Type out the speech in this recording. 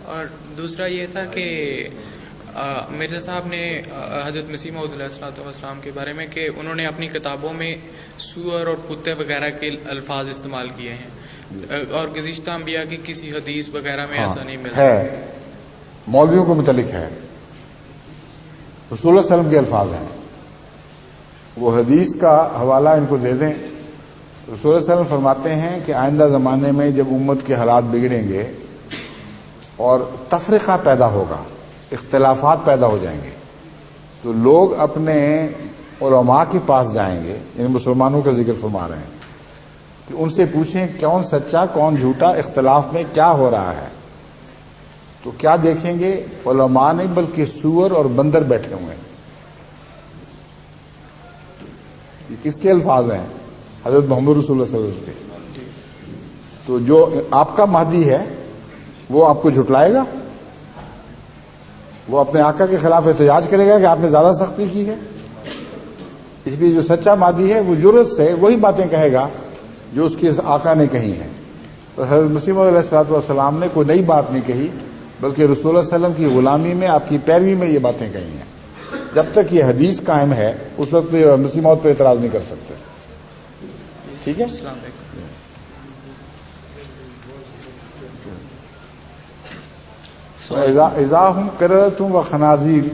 اور دوسرا یہ تھا کہ مرزا صاحب نے حضرت مسیح موعود علیہ السلام کے بارے میں کہ انہوں نے اپنی کتابوں میں سور اور کتے وغیرہ کے الفاظ استعمال کیے ہیں، اور گزشتہ انبیاء کی کسی حدیث وغیرہ میں ایسا نہیں ملتا ہے، مولویوں کو متعلق ہے، رسول اللہ علیہ وسلم کے الفاظ ہیں، وہ حدیث کا حوالہ ان کو دے دیں۔ رسول اللہ علیہ وسلم فرماتے ہیں کہ آئندہ زمانے میں جب امت کے حالات بگڑیں گے اور تفرقہ پیدا ہوگا، اختلافات پیدا ہو جائیں گے، تو لوگ اپنے علماء کے پاس جائیں گے، یعنی مسلمانوں کا ذکر فرما رہے ہیں، کہ ان سے پوچھیں کون سچا کون جھوٹا، اختلاف میں کیا ہو رہا ہے، تو کیا دیکھیں گے؟ علماء نہیں بلکہ سور اور بندر بیٹھے ہوئے ہیں۔ یہ کس کے الفاظ ہیں؟ حضرت محمد رسول اللہ صلی اللہ علیہ وسلم کے۔ تو جو آپ کا مہدی ہے وہ آپ کو جھٹلائے گا، وہ اپنے آقا کے خلاف احتجاج کرے گا کہ آپ نے زیادہ سختی کی ہے۔ اس لیے جو سچا مہدی ہے وہ جرأت سے وہی باتیں کہے گا جو اس کے آقا نے کہی ہیں۔ تو حضرت مسیح موعود علیہ السلام نے کوئی نئی بات نہیں کہی، بلکہ رسول اللہ علیہ وسلم کی غلامی میں، آپ کی پیروی میں یہ باتیں کہی ہیں۔ جب تک یہ حدیث قائم ہے اس وقت مسیح موعود پہ اعتراض نہیں کر سکتے۔ ٹھیک ہے؟ السلام علیکم۔ اذا ہم قردۃ و خنازیر